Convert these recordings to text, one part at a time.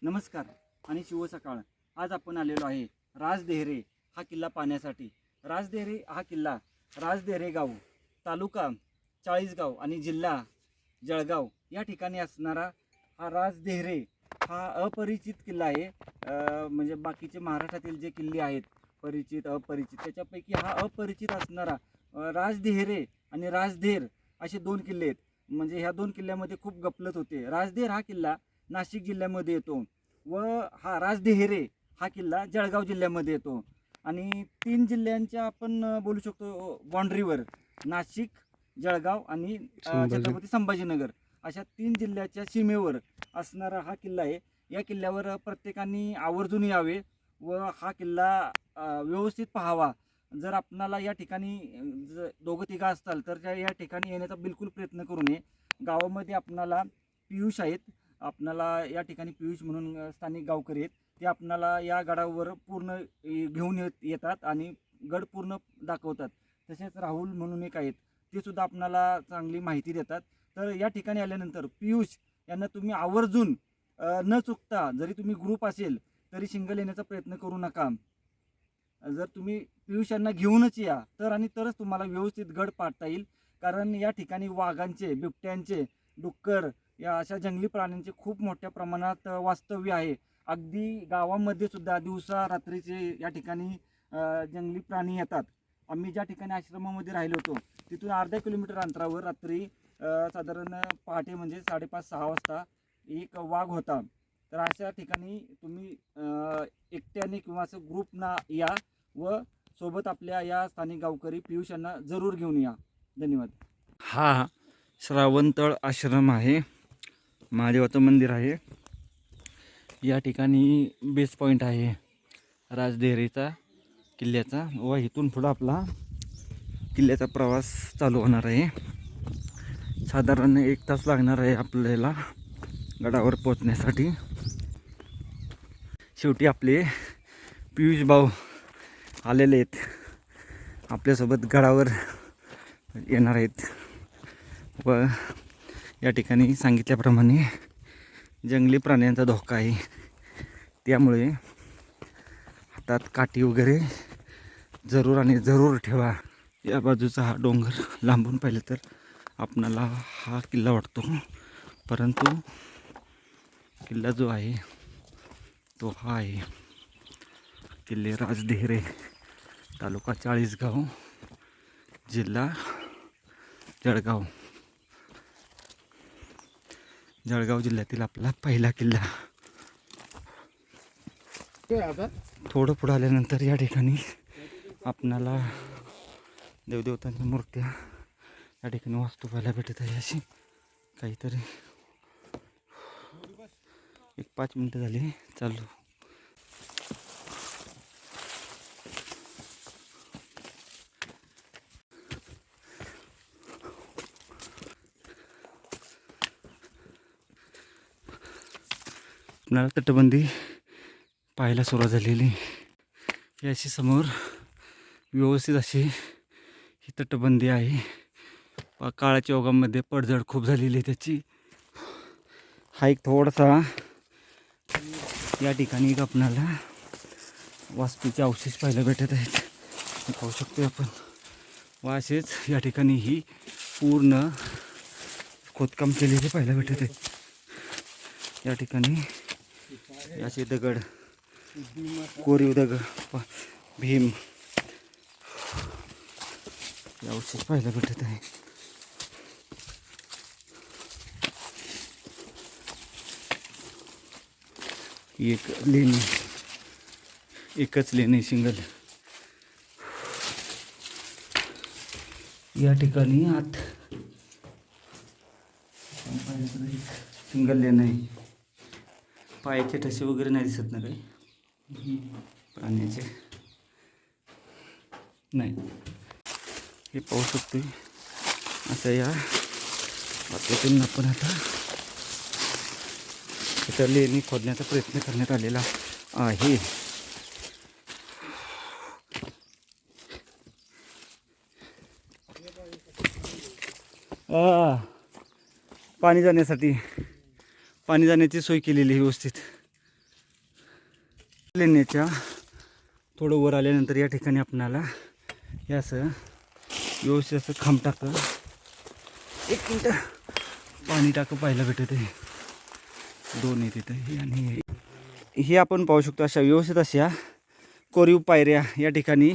नमस्कार आणि शुभ सकाळ. आज आपण आलेलो आहे राजदेहरे हा किल्ला पाहण्यासाठी. राजदेहरे हा किल्ला राजदेहरे गाव, तालुका चाळीसगाव आणि जिल्हा जळगाव या ठिकाणी असणारा हा राजदेहरे हा अपरिचित किल्ला आहे. म्हणजे बाकीचे महाराष्ट्रातील जे किल्ले आहेत परिचित अपरिचित त्याच्यापैकी हा अपरिचित असणारा राजदेहरे आणि राजदेर असे दोन किल्ले आहेत. म्हणजे ह्या दोन किल्ल्यामध्ये खूप गफलत होते. राजदेर हा किल्ला नाशिक जिल्ह्यामध्ये येतो व हा राजदेहरे हा किल्ला जळगाव जिल्ह्यामध्ये येतो. आणि तीन जिल्ह्यांच्या आपण बोलू शकतो बाँड्रीवर नाशिक, जळगाव आणि छत्रपती संभाजीनगर अशा तीन जिल्ह्याच्या सीमेवर असणारा हा किल्ला आहे. या किल्ल्यावर प्रत्येकाने आवर्जून यावे व हा किल्ला व्यवस्थित पाहावा. जर आपणाला या ठिकाणी दोघं तिघं असताल तर या ठिकाणी येण्याचा बिलकुल प्रयत्न करू नये. गावामध्ये आपणाला पियुष आहेत, आपणाला या ठिकाणी पियुष म्हणून स्थानिक गावकरी आहेत. ते आपणाला या गडावर पूर्ण घेऊन येतात आणि गड पूर्ण दाखवतात. तसेच राहुल म्हणून एक आहेत, ते सुद्धा आपणाला चांगली माहिती देतात. तर या ठिकाणी आल्यानंतर पियुष यांना तुम्ही आवर्जून न चुकता, जरी तुम्ही ग्रुप असेल तरी सिंगल येण्याचा प्रयत्न करू नका. जर तुम्ही पियुष यांना घेऊनच या तर आणि तरच तुम्हाला व्यवस्थित गड पाहता येईल. कारण या ठिकाणी वाघांचे, बिबट्यांचे, डुक्कर या अशा जंगली प्राण्यांचे खूप मोठ्या प्रमाणात वास्तव्य आहे. अगदी गावामध्ये सुद्धा दिवसा रात्रीचे या ठिकाणी जंगली प्राणी येतात. आम्ही ज्या ठिकाणी आश्रमामध्ये राहिलो होतो तिथून अर्धा किलोमीटर अंतरावर रात्री साधारण पहाटे म्हणजे 5:30-6 वाजता एक वाघ होता. तर अशा ठिकाणी तुम्ही एकट्याने किंवा असं ग्रुपना या व सोबत आपल्या या स्थानिक गावकरी पियुष यांना जरूर घेऊन या. धन्यवाद. हा श्रावणतळ आश्रम आहे, महादेवाचं मंदिर आहे. या ठिकाणी बेस पॉईंट आहे राजदेहरेचा किल्ल्याचा व इथून पुढं आपला किल्ल्याचा प्रवास चालू होणार आहे. साधारण 1 तास लागणार आहे आपल्याला गडावर पोचण्यासाठी. शेवटी आपले पियुष भाऊ आलेले आहेत, आपल्यासोबत गडावर येणार आहेत. व या ठिकाणी सांगितल्याप्रमाणे जंगली प्राण्यांचा धोका आहे, त्यामुळे हातात काठी वगैरे जरूर आणि जरूर ठेवा. या बाजूचा हा डोंगर लांबून पाहिलं तर आपणाला हा किल्ला वाटतो, परंतु किल्ला जो आहे तो हा आहे किल्ले राजदेहरे, तालुका चाळीसगाव, जिल्हा जळगाव. जळगाव जिल्ह्यातील आपला पहिला किल्ला. थोडं पुढं आल्यानंतर या ठिकाणी आपणाला देवदेवतांच्या मूर्त्या या ठिकाणी वास्तू पाहायला भेटत आहे. अशी काहीतरी 1-5 मिनटं झाली चालू. आपल्याला तटबंदी पाहायला सुरुवात झालेली. याची समोर व्यवस्थित अशी ही तटबंदी आहे. काळाच्या ओघामध्ये पडझड खूप झालेली आहे त्याची. हा एक थोडासा या ठिकाणी एक आपणाला वास्तूचे अवशेष पाहायला भेटत आहेत, हे पाहू शकतो आपण. व असेच या ठिकाणी ही पूर्ण खोदकाम केलेले पाहायला भेटत आहेत. या ठिकाणी याचे दगड, कोरीव दगड, भीम या अवशेष पाहायला भेटत आहे. एक लेणी, एकच लेणी सिंगल. या ठिकाणी आत सिंगल लेन आहे. पायाचे ठसे वगैरे नाही दिसत ना काही प्राण्याचे, नाही. हे पाहू शकतोय. असं या वाटेतून आपण आता इथं लेणी खोदण्याचा प्रयत्न करण्यात आलेला आहे. पाणी जाण्यासाठी पाणी जाण्याची सोय केलेली व्यवस्थित. लेण्याच्या थोडं वर आल्यानंतर या ठिकाणी आपणाला हे असं व्यवस्थित असं खांब टाकं, एक मिनटं पाणी टाकं पाहायला भेटत आहे. 2 आहे तिथं हे आणि हे आपण पाहू शकतो. अशा व्यवस्थित अशा कोरीव पायऱ्या या ठिकाणी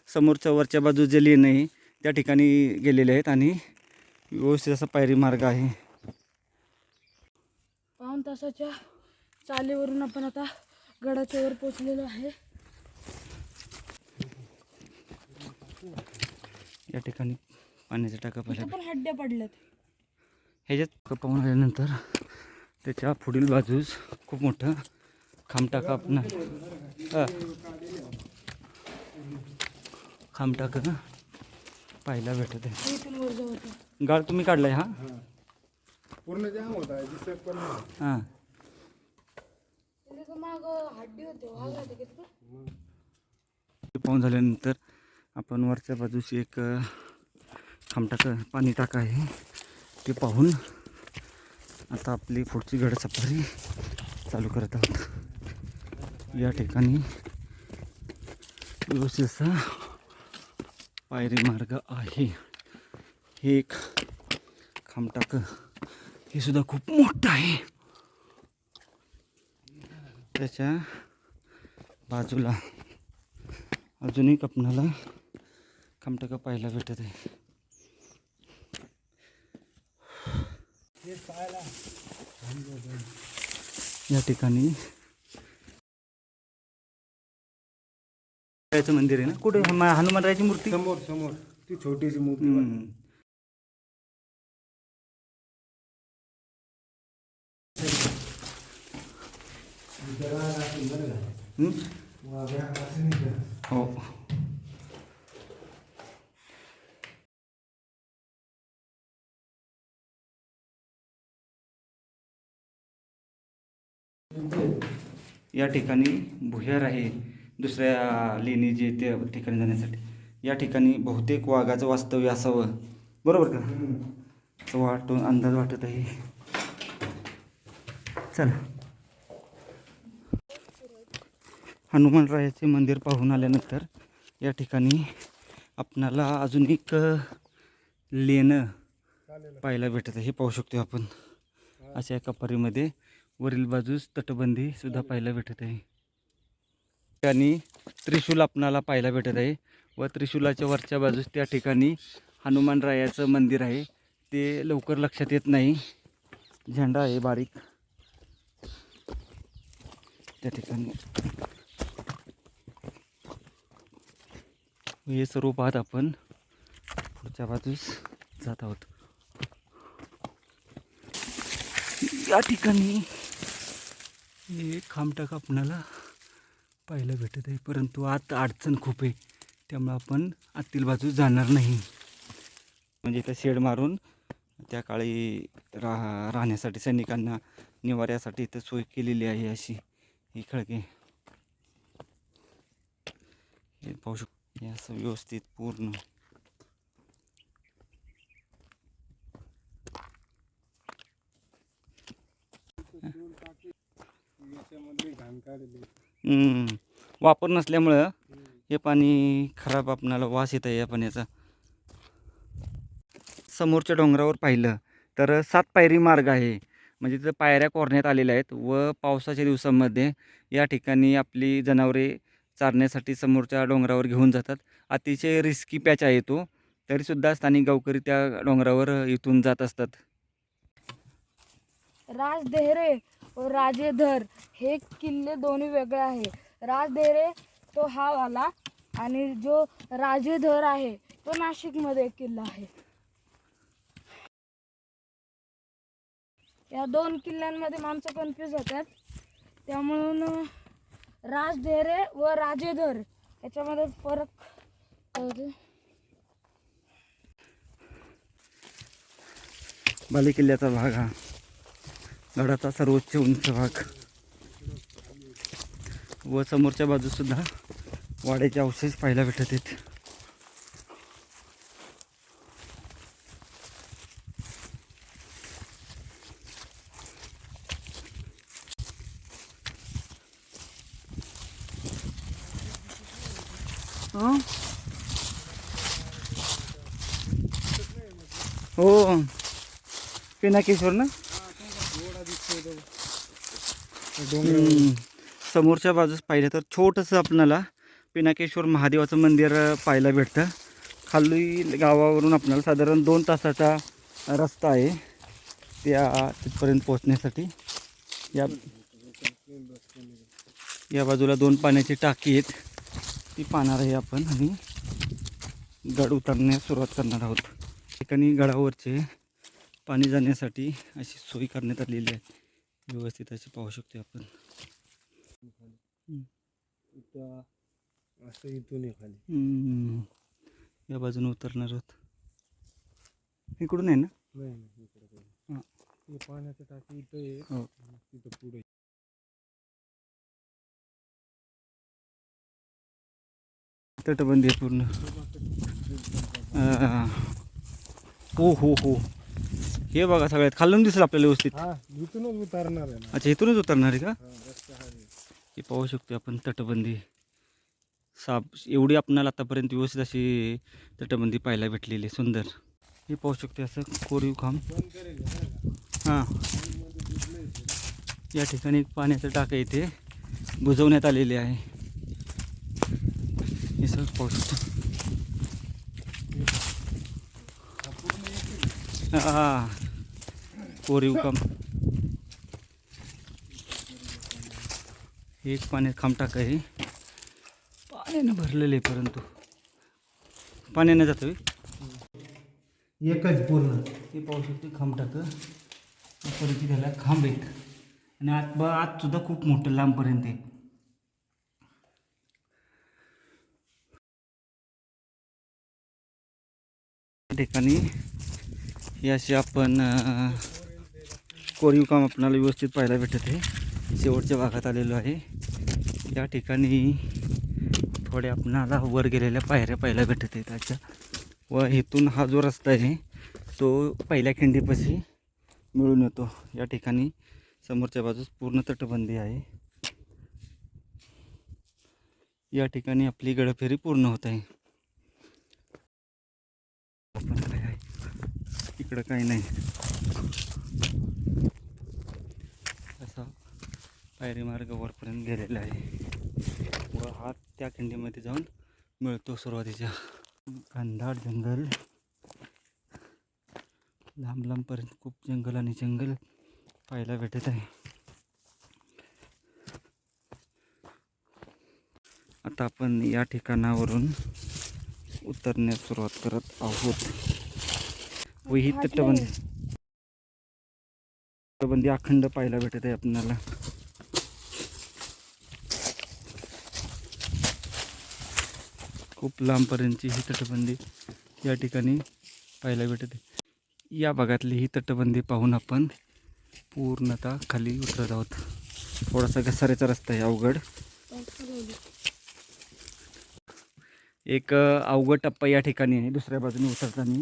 समोरच्या वरच्या बाजू जे लेणं आहे त्या ठिकाणी गेलेले आहेत आणि व्यवस्थित असा पायरी मार्ग आहे. पाऊण तासाच्या चालीवरून आपण आता गडाच्या वर पोचलेलो आहे. या ठिकाणी पाण्याचा टाका इथं पाहिला. पण हड्ड्या पडल्यात. ह्याच्यात पाहून आल्यानंतर त्याच्या पुढील बाजूस खूप मोठं खांबटाका आपण खांबटाका पाहायला भेटत आहे. इथून वर जाऊ आता. गाळ तुम्ही काढलाय हा? पूर्ण जाम होता दिसत पण नाही. हां. त्याच्या माग हड्डी होते, वाघ होते किती. पाहून झाल्यानंतर आपण वरच्या बाजूस एक खांबटाका पाणी टाका आहे ते पाहून आता आपली पुढची गड सफारी चालू करत आहोत. या ठिकाणी व्यवस्थित असा पायरी मार्ग आहे. हे एक खांबटाकं हे सुद्धा खूप मोठं आहे. त्याच्या बाजूला अजून एक आपणाला खांबटाकं पाहायला भेटत आहे. या ठिकाणी मंदिर आहे ना, कुठे हनुमानरायाची मूर्ती समोर समोर ती छोटीशी मूर्ती. हो. या ठिकाणी भुयार आहे दुसऱ्या लेणी जे त्या ठिकाणी जाण्यासाठी. या ठिकाणी बहुतेक वाघाचं वास्तव्य असावं, बरोबर का? असं वाटून अंदाज वाटत आहे. चला, हनुमानरायाचे मंदिर पाहून आल्यानंतर या ठिकाणी आपणाला अजून एक लेणं पाहायला भेटत आहे. हे पाहू शकतो आपण अशा एका कपारीमध्ये. वरील बाजूस तटबंदी सुद्धा पाहायला भेटत आहे. ठिकाणी त्रिशूल आपणाला पाहायला भेटत आहे व त्रिशूलाच्या वरच्या बाजूस त्या ठिकाणी हनुमानरायाचं मंदिर आहे. ते लवकर लक्षात येत नाही. झेंडा आहे बारीक त्या ठिकाणी. हे सर्व पाहत आपण पुढच्या बाजूस जात आहोत. या ठिकाणी हे खांबटाक आपणाला पाहायला भेटत आहे, परंतु आत अडचण खूप आहे त्यामुळे आपण आतील बाजू जाणार नाही. म्हणजे इथं शेड मारून त्या काळी राहण्यासाठी सैनिकांना निवाऱ्यासाठी इथं सोय केलेली आहे अशी ही खळगे. हे पाहू शकतो हे असं व्यवस्थित पूर्ण. वापर नसल्यामुळं हे पाणी खराब आपणाला वास येत आहे या पाण्याचा. समोरच्या डोंगरावर पाहिलं तर 7 पायरी मार्ग आहे. म्हणजे तिथं पायऱ्या कोरण्यात आलेल्या आहेत व पावसाच्या दिवसांमध्ये या ठिकाणी आपली जनावरे चारण्यासाठी समोरच्या डोंगरावर घेऊन जातात. अतिशय रिस्की पॅच आहे तो, तरीसुद्धा स्थानिक गावकरी त्या डोंगरावर इथून जात असतात. राजदेहरे व राजेधर हे किल्ले दोन्ही वेगळे आहे. राजदेहरे तो हा वाला आणि जो राजेधर आहे तो नाशिकमध्ये एक किल्ला आहे. या 2 किल्ल्यांमध्ये माणसं कन्फ्यूज होतात, त्यामुळं राजदेहरे व राजेधर याच्यामध्ये फरक कळतो. बालेकिल्ल्याचा भाग हा गडाचा सर्वोच्च उंच भाग व समोरच्या बाजूसुद्धा वाड्याचे अवशेष पाहायला भेटत आहेत. हां हो पिनाकेश्वर ना. समोरच्या बाजूस पाहिलं तर छोटंसं आपणाला पिनाकेश्वर महादेवाचं मंदिर पाहायला भेटतं. खाली गावावरून आपल्याला साधारण 2 तासाचा रस्ता आहे त्या तिथपर्यंत पोहोचण्यासाठी. या बाजूला 2 पाण्याची टाकी आहेत, ती पाहणार आहे आपण आणि गड उतरण्यास सुरुवात करणार आहोत. ठिकाणी गडावरचे पाणी जाण्यासाठी अशी सोय करण्यात आलेली आहे, व्यवस्थित अशी पाहू शकतो आपण. असं इथून आहे खाली. या बाजूने उतरणार आहोत. इकडून आहे ना. नाही नाही इकडे काही. हां. हे पाण्याचं टाकी इथं आहे. हो. तिथं पुढे. तटबंदी आहे पूर्ण. हो हो हो हे बघा सगळ्यात खालून दिसेल आपल्याला व्यवस्थित. हा इथूनच उतरणार आहे ना. अच्छा इथूनच उतरणार आहे का. हा, रस्ता हा आहे. हे पाहू शकतो आपण तटबंदी. एवढी आपणाला आतापर्यंत व्यवस्थित अशी तटबंदी पाहायला भेटलेली सुंदर. हे पाहू शकतो असं कोरीव काम. बंद करेल ना. हां या ठिकाणी एक पाण्याचं टाकं इथे बुजवण्यात आलेले आहे. हे सगळं पाहू शकतो. हां कोरीव काम. हे एक पाण्यात खांबटाक आहे, पाण्याने भरलेले आहे परंतु पाण्याने जातं. एकच पूर्ण. हे पाहू शकतो खांबटाक परत त्याला खांब आहेत आणि आत सुद्धा खूप मोठं लांबपर्यंत आहे. या ठिकाणी हे असे आपण कोरीव काम आपल्याला व्यवस्थित पाहायला भेटत आहे. शेवटच्या भागात आलेलो आहे. या ठिकाणी थोड्या आपणाला वर गेलेल्या पायऱ्या पाहायला भेटत आहेत त्याच्या. व इथून हा जो रस्ता आहे तो पहिल्या खिंडीपाशी मिळून येतो. या ठिकाणी समोरच्या बाजूस पूर्ण तटबंदी आहे. या ठिकाणी आपली गडफेरी पूर्ण होत आहे. इकडं काही नाही. असा पायरी मार्ग वरपर्यंत गेलेला आहे व हा त्या खिंडीमध्ये जाऊन मिळतो सुरुवातीच्या. घनदाट जंगल, लांब लांबपर्यंत खूप जंगल आणि जंगल पाहायला भेटत आहे. आता आपण या ठिकाणावरून उतरण्यास सुरुवात करत आहोत व ही तटबंदी अखंड पाहायला भेटत आहे आपल्याला. खूप लांबपर्यंतची ही तटबंदी या ठिकाणी पाहायला भेटत आहे. या भागातली ही तटबंदी पाहून आपण पूर्णतः खाली उतरत आहोत. थोडासा घसाऱ्याचा रस्ता आहे अवघड. एक अवघड टप्पा या ठिकाणी आहे. दुसऱ्या बाजूने उतरताना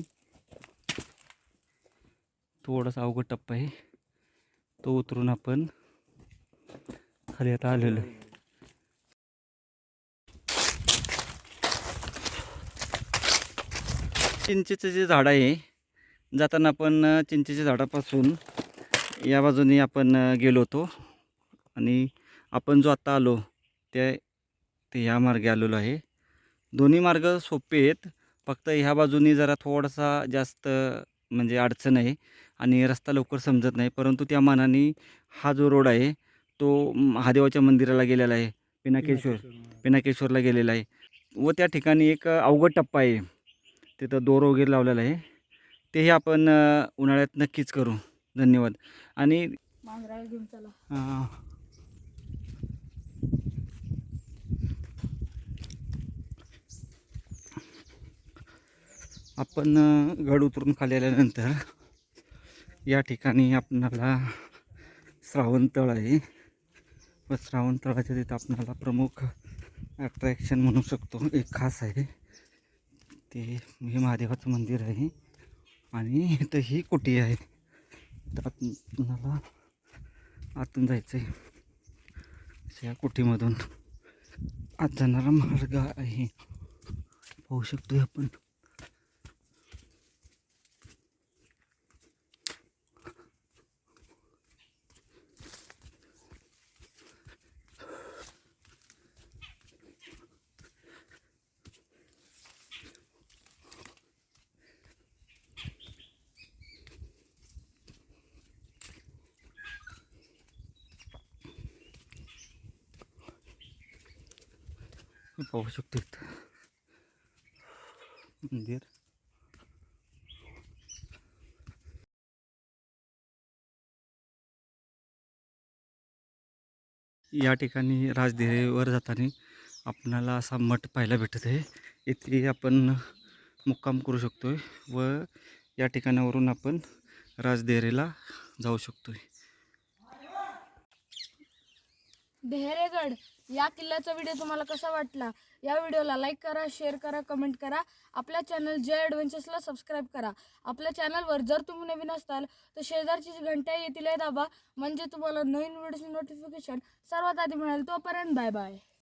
थोडासा अवघड टप्पा आहे, तो उतरून आपण खाली आता आलेलो आहे. चिंचेचं जे झाड आहे, जाताना आपण चिंचेच्या झाडापासून या बाजूने आपण गेलो होतो आणि आपण जो आत्ता आलो ते ह्या मार्गे आलेलो आहे. दोन्ही मार्ग सोपे आहेत, फक्त ह्या बाजूने जरा थोडासा जास्त म्हणजे अडचण आहे आणि रस्ता लवकर समजत नाही. परंतु त्या मानाने हा जो रोड आहे तो महादेवाच्या मंदिराला गेलेला आहे, पिनाकेश्वरला गेलेला आहे. व त्या ठिकाणी एक अवघड टप्पा आहे, तिथं दोर वगैरे लावलेला आहे. तेही आपण उन्हाळ्यात नक्कीच करू. धन्यवाद. आणि घेऊन चला. आपण गड उतरून खाली आल्यानंतर या ठिकाणी आपणाला श्रावणतळ आहे व श्रावणतळाच्या तिथं आपणाला प्रमुख अट्रॅक्शन म्हणू शकतो एक खास आहे ते हे महादेवाचं मंदिर आहे आणि इथं ही कुटी आहे. तर आपणाला आतून जायचं आहे. या कुटीमधून आत जाणारा मार्ग आहे. पाहू शकतोय आपण. मी पाहू शकतो इथं मंदिर. या ठिकाणी राजदेवीवर जाताना आपणाला असा मठ पाहायला भेटत आहे. इथे आपण मुक्काम करू शकतोय व या ठिकाणावरून आपण राजदेवीला जाऊ शकतोय. देहरेगड या किल्ल्याचा व्हिडिओ तुम्हाला कसा वाटला? या व्हिडिओला लाईक करा, शेअर करा, कमेंट करा. आपल्या चॅनल जय ॲडव्हेंचर्सला सबस्क्राईब करा. आपल्या चॅनलवर जर तुम्ही नवीन असाल तर शेजारची जी घंटा येतील दाबा, म्हणजे तुम्हाला नवीन व्हिडिओची नोटिफिकेशन सर्वात आधी मिळेल. तोपर्यंत बाय बाय.